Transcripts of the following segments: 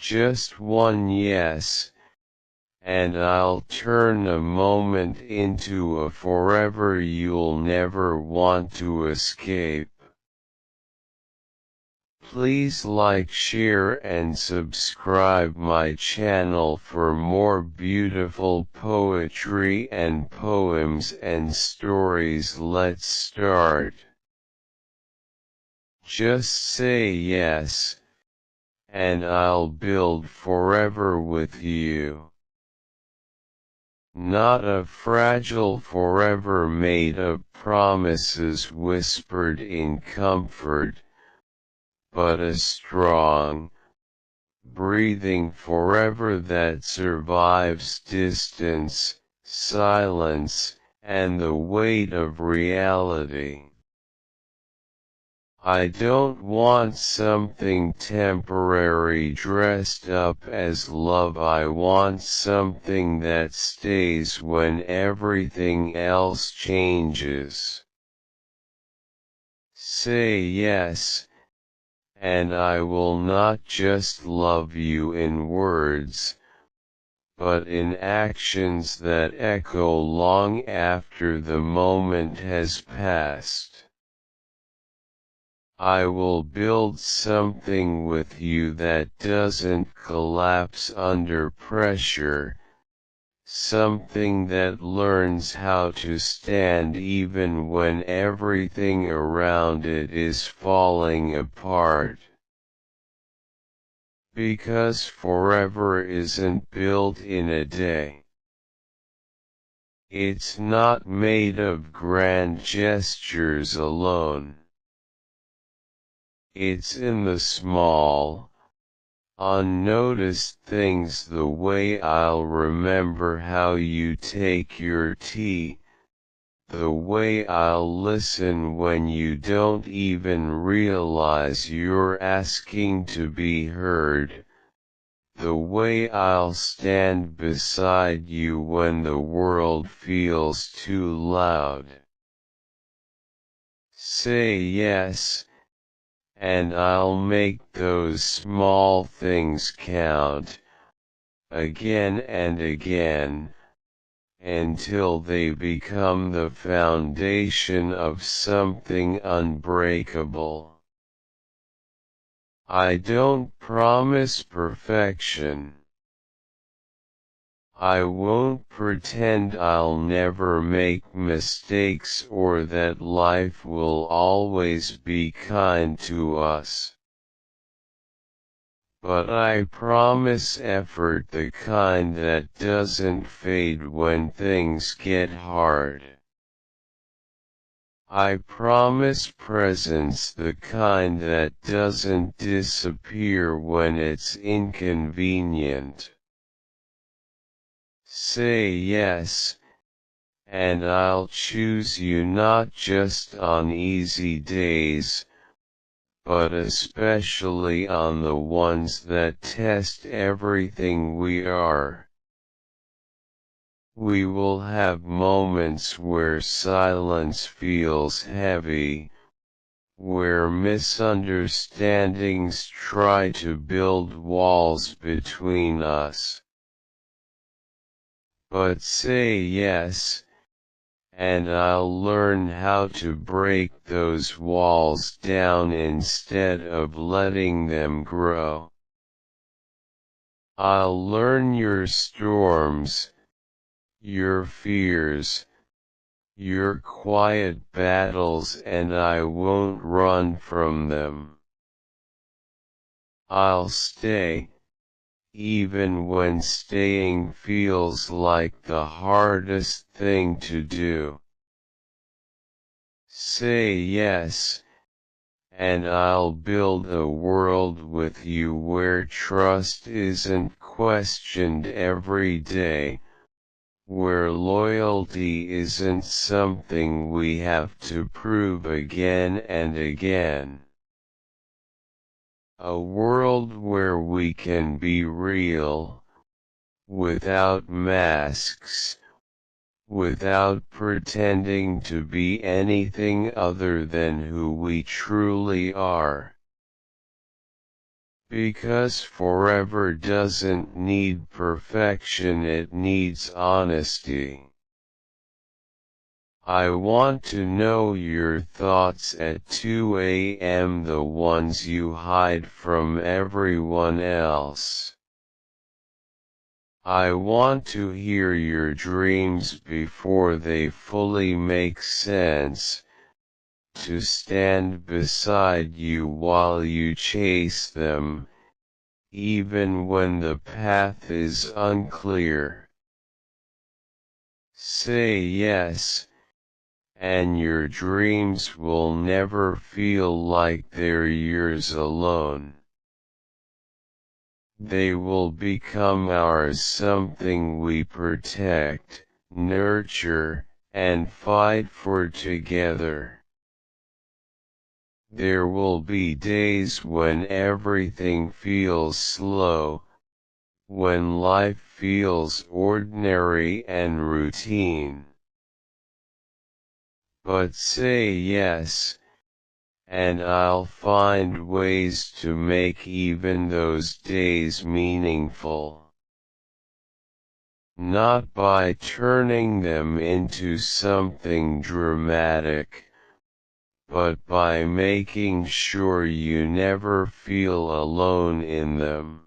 just one yes, and I'll turn a moment into a forever you'll never want to escape. Please like, share and subscribe my channel for more beautiful poetry and poems and stories. Let's start. Just say yes, and I'll build forever with you. Not a fragile forever made of promises whispered in comfort, but a strong, breathing forever that survives distance, silence, and the weight of reality. I don't want something temporary dressed up as love. I want something that stays when everything else changes. Say yes, and I will not just love you in words, but in actions that echo long after the moment has passed. I will build something with you that doesn't collapse under pressure, something that learns how to stand even when everything around it is falling apart. Because forever isn't built in a day. It's not made of grand gestures alone. It's in the small, unnoticed things, the way I'll remember how you take your tea, the way I'll listen when you don't even realize you're asking to be heard, the way I'll stand beside you when the world feels too loud. Say yes, and I'll make those small things count, again and again, until they become the foundation of something unbreakable. I don't promise perfection. I won't pretend I'll never make mistakes or that life will always be kind to us. But I promise effort, the kind that doesn't fade when things get hard. I promise presence, the kind that doesn't disappear when it's inconvenient. Say yes, and I'll choose you not just on easy days, but especially on the ones that test everything we are. We will have moments where silence feels heavy, where misunderstandings try to build walls between us. But say yes, and I'll learn how to break those walls down instead of letting them grow. I'll learn your storms, your fears, your quiet battles, and I won't run from them. I'll stay, even when staying feels like the hardest thing to do. Say yes, and I'll build a world with you where trust isn't questioned every day, where loyalty isn't something we have to prove again and again. A world where we can be real, without masks, without pretending to be anything other than who we truly are. Because forever doesn't need perfection, it needs honesty. I want to know your thoughts at 2 a.m., the ones you hide from everyone else. I want to hear your dreams before they fully make sense, to stand beside you while you chase them, even when the path is unclear. Say yes, and your dreams will never feel like they're yours alone. They will become ours, something we protect, nurture, and fight for together. There will be days when everything feels slow, when life feels ordinary and routine. But say yes, and I'll find ways to make even those days meaningful. Not by turning them into something dramatic, but by making sure you never feel alone in them.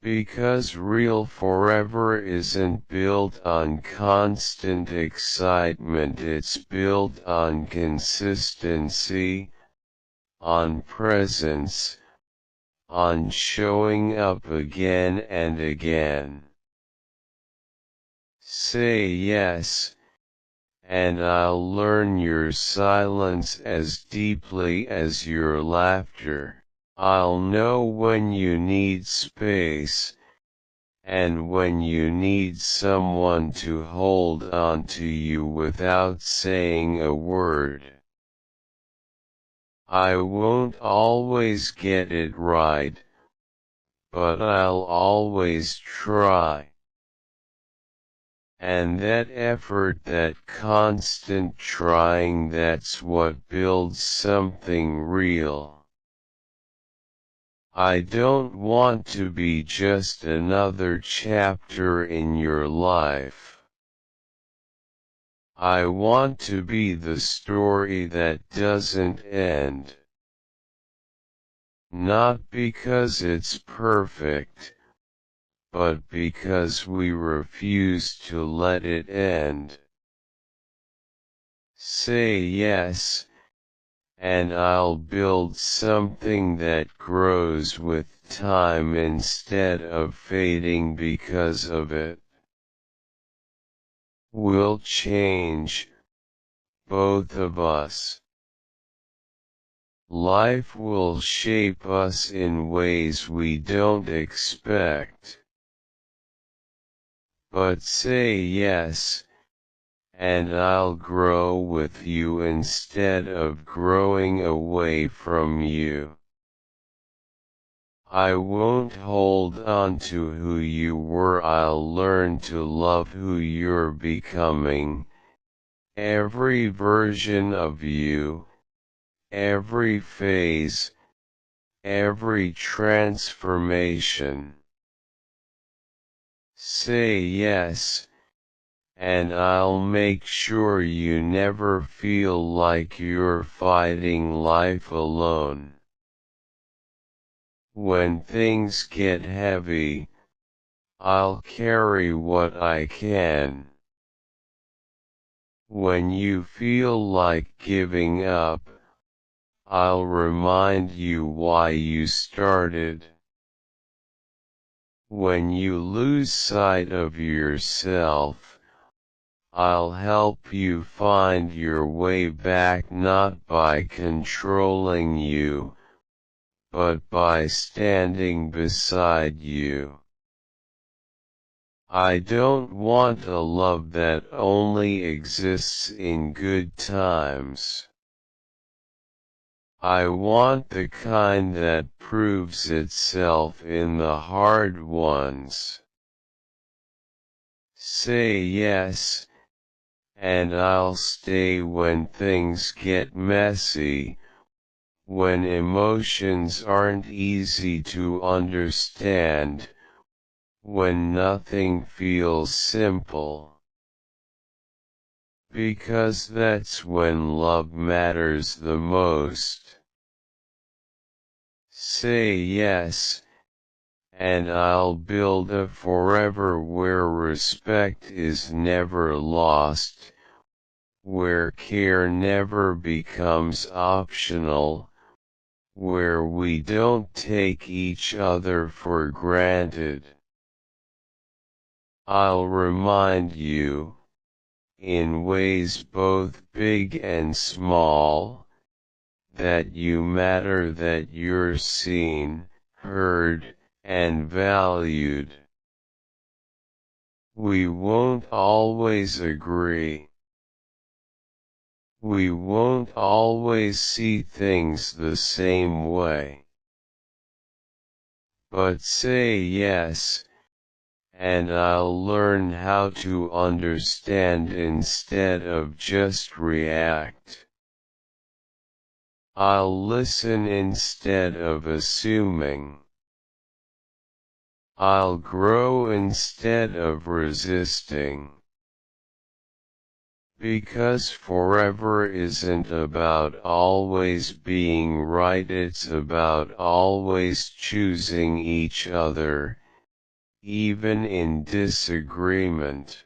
Because real forever isn't built on constant excitement, it's built on consistency, on presence, on showing up again and again. Say yes, and I'll learn your silence as deeply as your laughter. I'll know when you need space, and when you need someone to hold on to you without saying a word. I won't always get it right, but I'll always try. And that effort, that constant trying, that's what builds something real. I don't want to be just another chapter in your life. I want to be the story that doesn't end. Not because it's perfect, but because we refuse to let it end. Say yes, and I'll build something that grows with time instead of fading because of it. We'll change, both of us. Life will shape us in ways we don't expect. But say yes, and I'll grow with you instead of growing away from you. I won't hold on to who you were, I'll learn to love who you're becoming. Every version of you, every phase, every transformation. Say yes, and I'll make sure you never feel like you're fighting life alone. When things get heavy, I'll carry what I can. When you feel like giving up, I'll remind you why you started. When you lose sight of yourself, I'll help you find your way back, not by controlling you, but by standing beside you. I don't want a love that only exists in good times. I want the kind that proves itself in the hard ones. Say yes, and I'll stay when things get messy, when emotions aren't easy to understand, when nothing feels simple. Because that's when love matters the most. Say yes, and I'll build a forever where respect is never lost, where care never becomes optional, where we don't take each other for granted. I'll remind you, in ways both big and small, that you matter, that you're seen, heard, and valued. We won't always agree. We won't always see things the same way. But say yes, and I'll learn how to understand instead of just react. I'll listen instead of assuming. I'll grow instead of resisting. Because forever isn't about always being right, it's about always choosing each other, even in disagreement.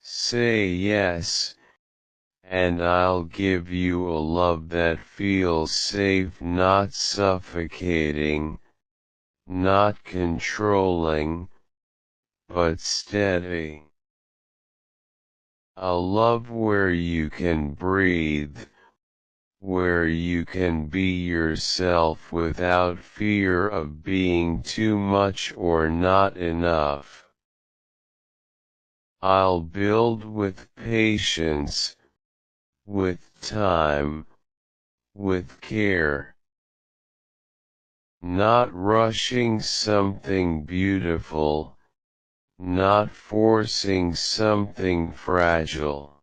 Say yes, and I'll give you a love that feels safe, not suffocating, not controlling, but steady. A love where you can breathe, where you can be yourself without fear of being too much or not enough. I'll build with patience, with time, with care. Not rushing something beautiful, not forcing something fragile.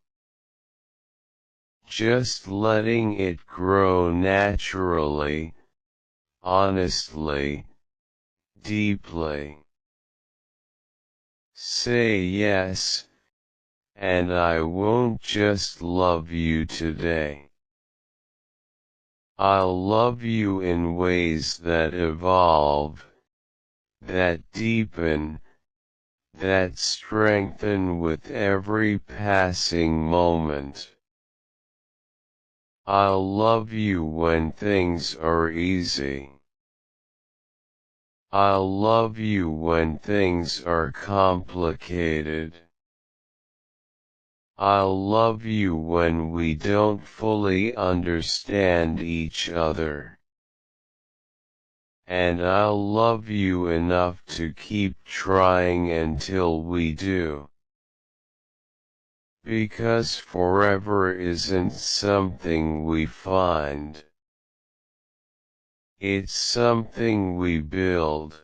Just letting it grow naturally, honestly, deeply. Say yes, and I won't just love you today. I'll love you in ways that evolve, that deepen, that strengthen with every passing moment. I'll love you when things are easy. I'll love you when things are complicated. I'll love you when we don't fully understand each other. And I'll love you enough to keep trying until we do. Because forever isn't something we find. It's something we build.